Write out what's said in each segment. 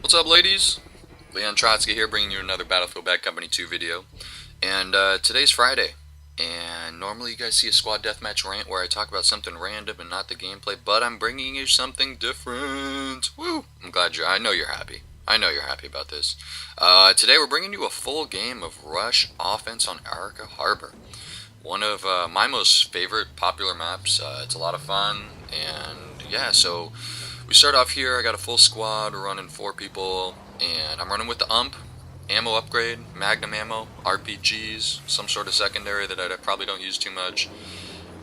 What's up, ladies? Leon Trotsky here, bringing you another Battlefield Bad Company 2 video. And today's Friday, and normally you guys see a squad deathmatch rant where I talk about something random and not the gameplay, but I'm bringing you something different. Woo! I know you're happy. I know you're happy about this. Today we're bringing you a full game of Rush offense on Arica Harbor. One of my most favorite popular maps. It's a lot of fun, and yeah, so we start off here. I got a full squad, we're running 4 people, and I'm running with the ammo upgrade, magnum ammo, RPGs, some sort of secondary that I probably don't use too much.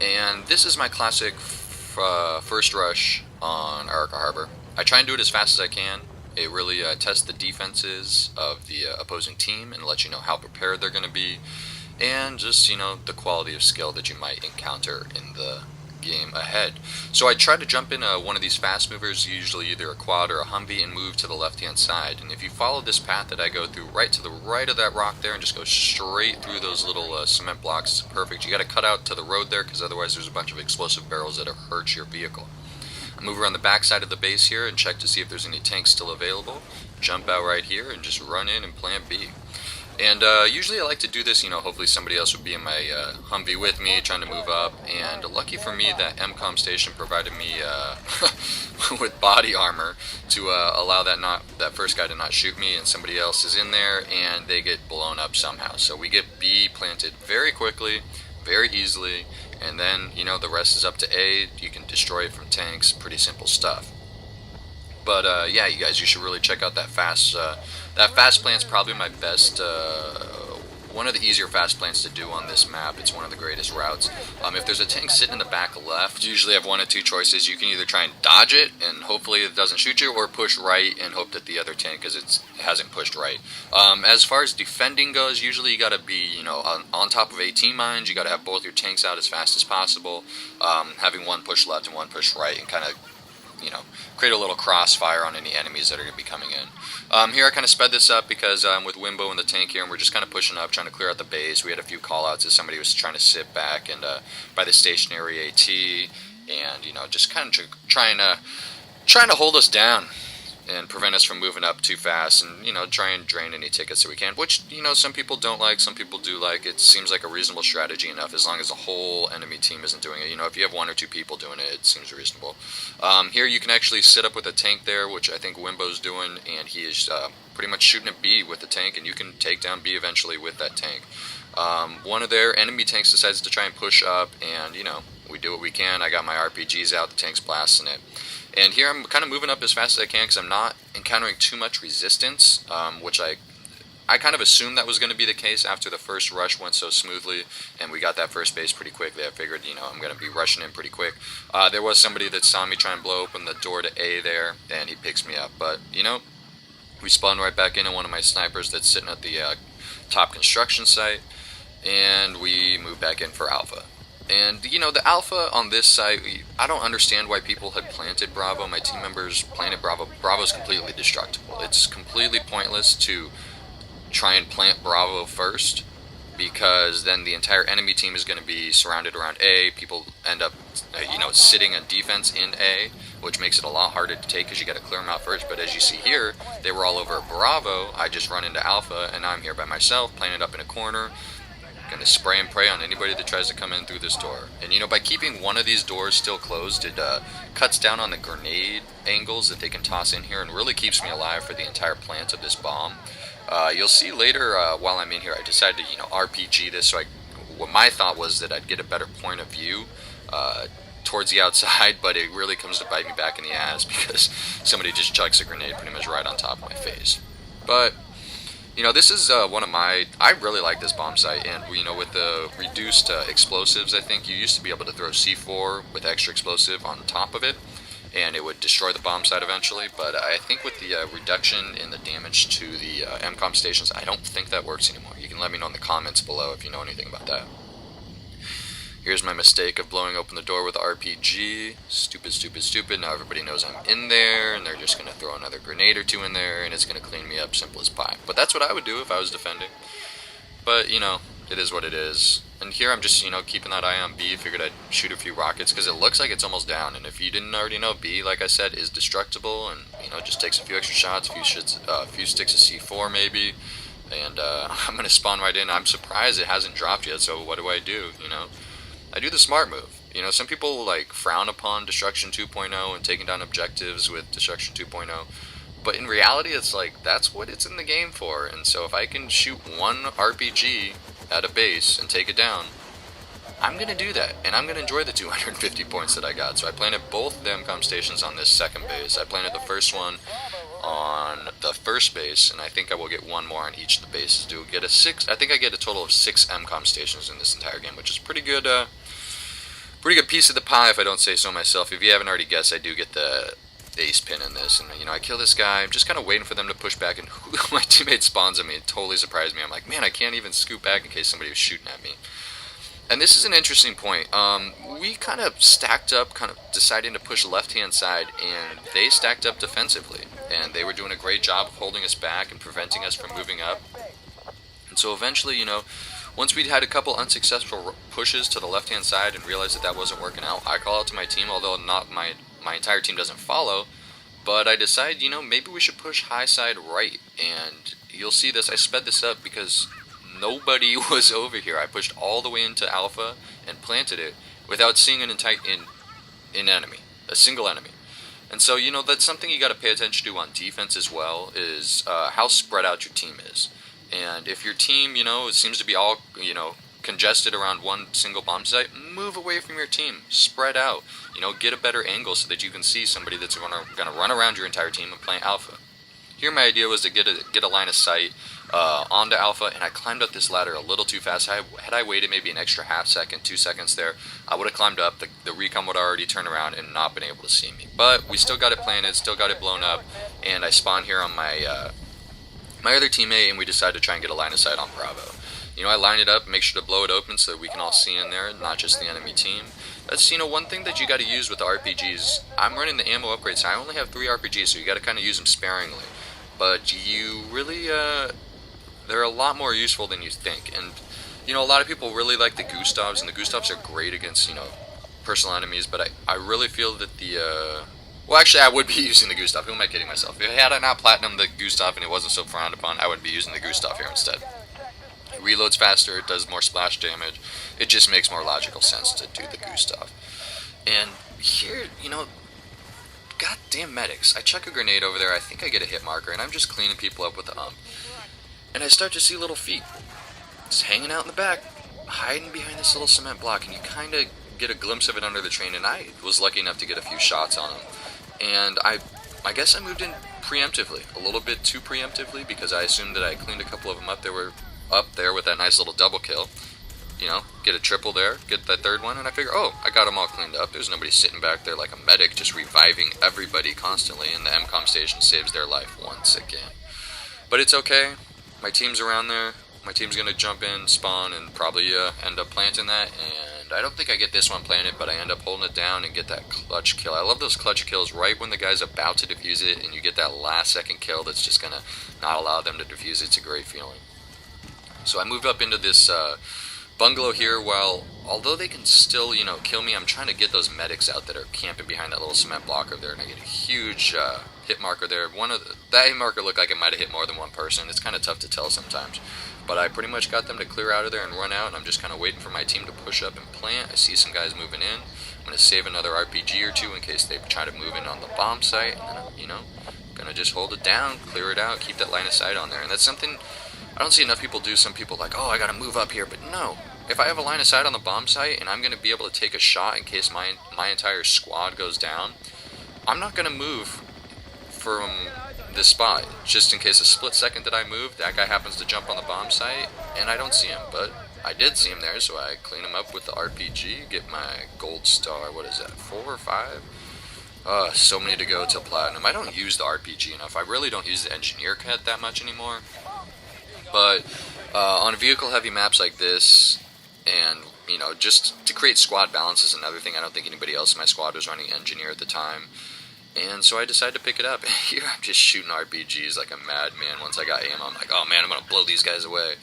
And this is my classic first rush on Arica Harbor. I try and do it as fast as I can. It really tests the defenses of the opposing team and lets you know how prepared they're going to be, and just, you know, the quality of skill that you might encounter in the game ahead. So I try to jump in one of these fast movers, usually either a quad or a Humvee, and move to the left hand side. And if you follow this path that I go through, right to the right of that rock there, and just go straight through those little cement blocks, it's perfect. You got to cut out to the road there, because otherwise there's a bunch of explosive barrels that hurt your vehicle. I move around the back side of the base here and check to see if there's any tanks still available. Jump out right here and just run in and plant B. And usually I like to do this, you know, hopefully somebody else would be in my Humvee with me, trying to move up. And lucky for me, that MCOM station provided me with body armor to allow that first guy to not shoot me, and somebody else is in there, and they get blown up somehow. So we get B planted very quickly, very easily, and then, you know, the rest is up to A. You can destroy it from tanks, pretty simple stuff. But yeah, you guys, you should really check out that fast plant's probably my best, one of the easier fast plants to do on this map. It's one of the greatest routes. If there's a tank sitting in the back left, you usually have one of two choices. You can either try and dodge it and hopefully it doesn't shoot you, or push right and hope that the other tank, because it hasn't pushed right. As far as defending goes, usually you gotta be, you know, on top of 18 mines. You gotta have both your tanks out as fast as possible, having one push left and one push right, and kind of, you know, create a little crossfire on any enemies that are going to be coming in. Here I kind of sped this up because I'm with Wimbo in the tank here, and we're just kind of pushing up, trying to clear out the base. We had a few callouts as somebody was trying to sit back and by the stationary AT, and, you know, just kind of trying to hold us down and prevent us from moving up too fast, and, you know, try and drain any tickets that we can, which, you know, some people don't like, some people do like. It seems like a reasonable strategy enough, as long as the whole enemy team isn't doing it. You know, if you have 1 or 2 people doing it, it seems reasonable. Here you can actually sit up with a tank there, which I think Wimbo's doing, and he is pretty much shooting at B with the tank, and you can take down B eventually with that tank. One of their enemy tanks decides to try and push up, and, you know, we do what we can. I got my RPGs out, the tank's blasting it. And here I'm kind of moving up as fast as I can because I'm not encountering too much resistance, which I kind of assumed that was going to be the case after the first rush went so smoothly, and we got that first base pretty quickly. I figured, you know, I'm going to be rushing in pretty quick. There was somebody that saw me try and blow open the door to A there, and he picks me up. But, you know, we spawned right back into one of my snipers that's sitting at the top construction site, and we moved back in for Alpha. And, you know, the Alpha on this site, I don't understand why people had planted Bravo. My team members planted Bravo. Bravo's completely destructible. It's completely pointless to try and plant Bravo first, because then the entire enemy team is going to be surrounded around A. People end up, you know, sitting in defense in A, which makes it a lot harder to take because you got to clear them out first. But as you see here, they were all over Bravo. I just run into Alpha, and I'm here by myself, planted up in a corner. Going to spray and pray on anybody that tries to come in through this door. And, you know, by keeping one of these doors still closed, it cuts down on the grenade angles that they can toss in here, and really keeps me alive for the entire plant of this bomb. You'll see later, while I'm in here, I decided to, you know, RPG this, so what my thought was that I'd get a better point of view towards the outside, but it really comes to bite me back in the ass because somebody just chucks a grenade pretty much right on top of my face. But, you know, this is one of I really like this bomb site, and, you know, with the reduced explosives, I think you used to be able to throw C4 with extra explosive on top of it, and it would destroy the bomb site eventually. But I think with the reduction in the damage to the MCOM stations, I don't think that works anymore. You can let me know in the comments below if you know anything about that. Here's my mistake of blowing open the door with the RPG. Stupid, stupid, stupid. Now everybody knows I'm in there, and they're just going to throw another grenade or 2 in there, and it's going to clean me up, simple as pie. But that's what I would do if I was defending. But, you know, it is what it is. And here I'm just, keeping that eye on B. Figured I'd shoot a few rockets because it looks like it's almost down. And if you didn't already know, B, like I said, is destructible, and just takes a few extra shots, a few sticks of C4 maybe, and I'm gonna spawn right in. I'm surprised it hasn't dropped yet. So what do? I do the smart move. Some people like frown upon Destruction 2.0 and taking down objectives with Destruction 2.0. But in reality, it's like, that's what it's in the game for. And so if I can shoot one RPG at a base and take it down, I'm going to do that. And I'm going to enjoy the 250 points that I got. So I planted both the MCOM stations on this second base. I planted the first one on the first base, and I think I will get one more on each of the bases. I think I get a total of 6 MCOM stations in this entire game, which is pretty good piece of the pie if I don't say so myself. If you haven't already guessed, I do get the ace pin in this, and I kill this guy. I'm just kind of waiting for them to push back, and my teammate spawns at me. It totally surprised me. I'm like, man, I can't even scoot back in case somebody was shooting at me. And this is an interesting point. We kind of stacked up, kind of deciding to push left-hand side, and they stacked up defensively, and they were doing a great job of holding us back and preventing us from moving up. And so eventually, once we'd had a couple unsuccessful pushes to the left-hand side and realized that wasn't working out, I call out to my team, although not my entire team doesn't follow, but I decide, maybe we should push high side right, and you'll see this. I sped this up because nobody was over here. I pushed all the way into Alpha and planted it without seeing an enemy, a single enemy. And so, that's something you got to pay attention to on defense as well, is how spread out your team is. And if your team, seems to be all, congested around one single bomb site, move away from your team, spread out, get a better angle so that you can see somebody that's going to run around your entire team and plant Alpha. Here my idea was to get a line of sight onto Alpha, and I climbed up this ladder a little too fast. Had I waited maybe an extra half second, 2 seconds there, I would have climbed up. The recon would have already turned around and not been able to see me. But we still got it planted, still got it blown up, and I spawned here on my other teammate, and we decided to try and get a line of sight on Bravo. I line it up, make sure to blow it open so that we can all see in there, not just the enemy team. That's, one thing that you got to use with the RPGs. I'm running the ammo upgrade, so I only have 3 RPGs, so you got to kind of use them sparingly. But you really, they're a lot more useful than you think. And, a lot of people really like the Gustavs, and the Gustavs are great against, personal enemies, but I really feel that well, actually, I would be using the Gustav. Who am I kidding myself? Had I not platinumed the Gustav and it wasn't so frowned upon, I would be using the Gustav here instead. It reloads faster, it does more splash damage, it just makes more logical sense to do the Gustav. And here, goddamn medics. I chuck a grenade over there, I think I get a hit marker, and I'm just cleaning people up with the and I start to see little feet just hanging out in the back, hiding behind this little cement block, and you kind of get a glimpse of it under the train, and I was lucky enough to get a few shots on them. And I guess I moved in preemptively, a little bit too preemptively, because I assumed that I cleaned a couple of them up. They were up there with that nice little double kill. Get a triple there, get that third one, and I figure, oh, I got them all cleaned up. There's nobody sitting back there like a medic just reviving everybody constantly, and the MCOM station saves their life once again. But it's okay. My team's around there. My team's going to jump in, spawn, and probably end up planting that, and I don't think I get this one planted, but I end up holding it down and get that clutch kill. I love those clutch kills right when the guy's about to defuse it, and you get that last second kill that's just going to not allow them to defuse it. It's a great feeling. So I moved up into this bungalow here, although they can still, kill me, I'm trying to get those medics out that are camping behind that little cement block over there, and I get a huge hit marker there. That hit marker looked like it might have hit more than one person. It's kind of tough to tell sometimes. But I pretty much got them to clear out of there and run out, and I'm just kind of waiting for my team to push up and plant. I see some guys moving in. I'm going to save another RPG or two in case they try to move in on the bomb site, and then I'm, going to just hold it down, clear it out, keep that line of sight on there. And that's something I don't see enough people do. Some people like, oh, I got to move up here, but no. If I have a line of sight on the bomb site and I'm going to be able to take a shot in case my entire squad goes down, I'm not going to move from this spot, just in case a split second that I move, that guy happens to jump on the bomb site, and I don't see him, but I did see him there, so I clean him up with the RPG, get my gold star, what is that, 4 or 5? So many to go till platinum. I don't use the RPG enough. I really don't use the engineer kit that much anymore, but on vehicle heavy maps like this, and just to create squad balance is another thing. I don't think anybody else in my squad was running engineer at the time. And so I decided to pick it up. Here I'm just shooting RPGs like a madman. Once I got ammo, I'm like, oh man, I'm going to blow these guys away.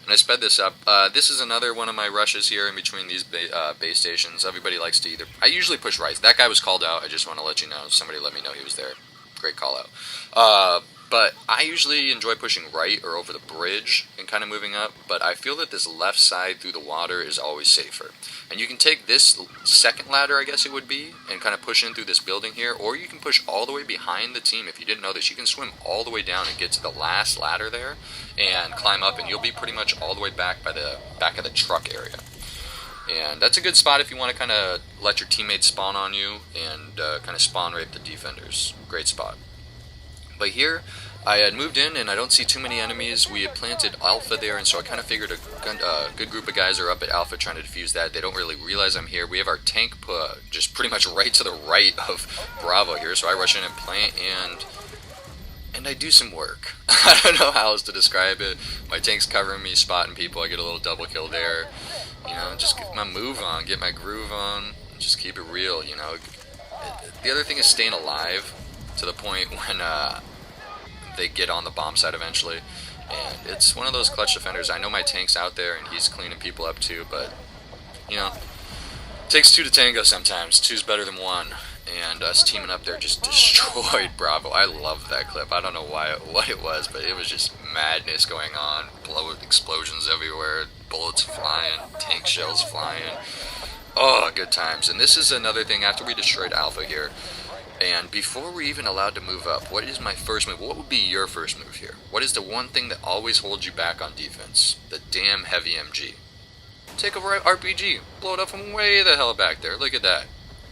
And I sped this up. This is another one of my rushes here in between these base stations. Everybody likes to either... I usually push right. That guy was called out. I just want to let you know. Somebody let me know he was there. Great call out. But I usually enjoy pushing right or over the bridge and kind of moving up, but I feel that this left side through the water is always safer. And you can take this second ladder, I guess it would be, and kind of push in through this building here, or you can push all the way behind the team. If you didn't know this, you can swim all the way down and get to the last ladder there and climb up, and you'll be pretty much all the way back by the back of the truck area. And that's a good spot if you want to kind of let your teammates spawn on you and kind of spawn rape the defenders. Great spot. But here, I had moved in and I don't see too many enemies. We had planted Alpha there, and so I kind of figured a good group of guys are up at Alpha trying to defuse that. They don't really realize I'm here. We have our tank just pretty much right to the right of Bravo here, so I rush in and plant, and I do some work. I don't know how else to describe it. My tank's covering me, spotting people. I get a little double kill there. You know, just get my move on, get my groove on, just keep it real, you know. The other thing is staying alive to the point when they get on the bomb site eventually. And it's one of those clutch defenders. I know my tank's out there and he's cleaning people up too, but, you know, it takes two to tango sometimes. Two's better than one. And us teaming up there just destroyed Bravo. I loved that clip. I don't know what it was, but it was just madness going on. Explosions everywhere, bullets flying, tank shells flying. Oh, good times. And this is another thing after we destroyed Alpha here. And before we're even allowed to move up, what is my first move? What would be your first move here? What is the one thing that always holds you back on defense? The damn heavy MG. Take over RPG. Blow it up from way the hell back there. Look at that.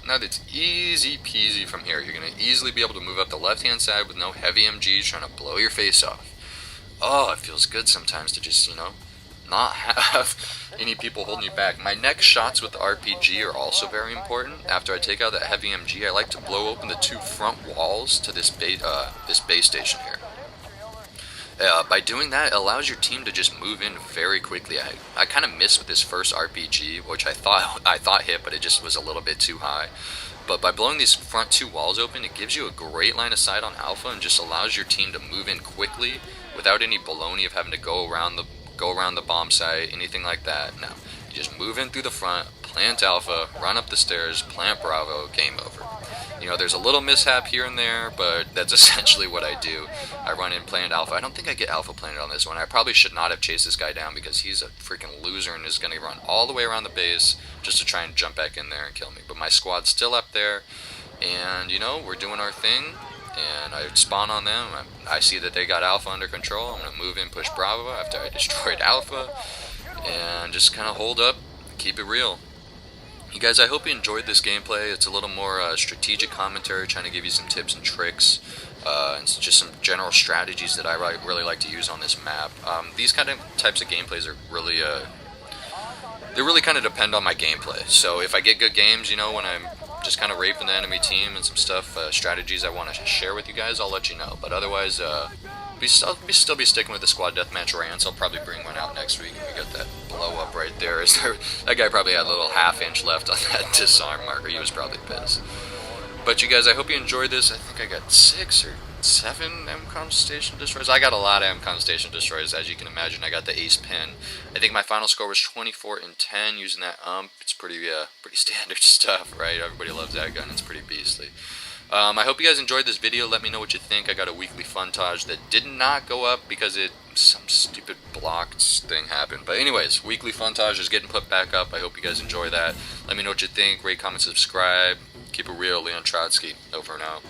Now that's easy peasy from here. You're going to easily be able to move up the left-hand side with no heavy MGs trying to blow your face off. Oh, it feels good sometimes to just, you know, not have any people holding you back. My next shots with the RPG are also very important. After I take out that heavy MG, I like to blow open the two front walls to this base station here. By doing that, it allows your team to just move in very quickly. I kind of missed with this first RPG, which I thought hit, but it just was a little bit too high. But by blowing these front two walls open, it gives you a great line of sight on Alpha and just allows your team to move in quickly without any baloney of having to go around the bomb site, anything like that. No, you just move in through the front, plant Alpha, run up the stairs, plant Bravo, game over. You know, there's a little mishap here and there, but that's essentially what I do. I run in, plant Alpha. I don't think I get Alpha planted on this one. I probably should not have chased this guy down because he's a freaking loser and is going to run all the way around the base just to try and jump back in there and kill me. But my squad's still up there, and, you know, we're doing our thing, and I spawn on them. I see that they got Alpha under control. I'm going to move in, push Bravo after I destroyed Alpha, and just kind of hold up, keep it real. You guys, I hope you enjoyed this gameplay. It's a little more strategic commentary, trying to give you some tips and tricks, and just some general strategies that I really like to use on this map. These kind of types of gameplays are really, they really kind of depend on my gameplay. So if I get good games, you know, when I'm just kind of raping the enemy team and some stuff, strategies I want to share with you guys, I'll let you know. But otherwise, still be sticking with the squad deathmatch rants. I'll probably bring one out next week. We got that blow up right there. That guy probably had a little half-inch left on that disarm marker. He was probably pissed. But you guys, I hope you enjoyed this. I think I got 6 or 7 MCOM station destroyers. I got a lot of MCOM station destroyers, as you can imagine. I got the ace pin. I think my final score was 24-10 using that ump. It's pretty standard stuff, right? Everybody loves that gun. It's pretty beastly. I hope you guys enjoyed this video. Let me know what you think. I got a weekly funtage that did not go up because some stupid blocked thing happened. But anyways, weekly funtage is getting put back up. I hope you guys enjoy that. Let me know what you think. Rate, comment, subscribe. Keep it real. Leon Trotsky. Over and out.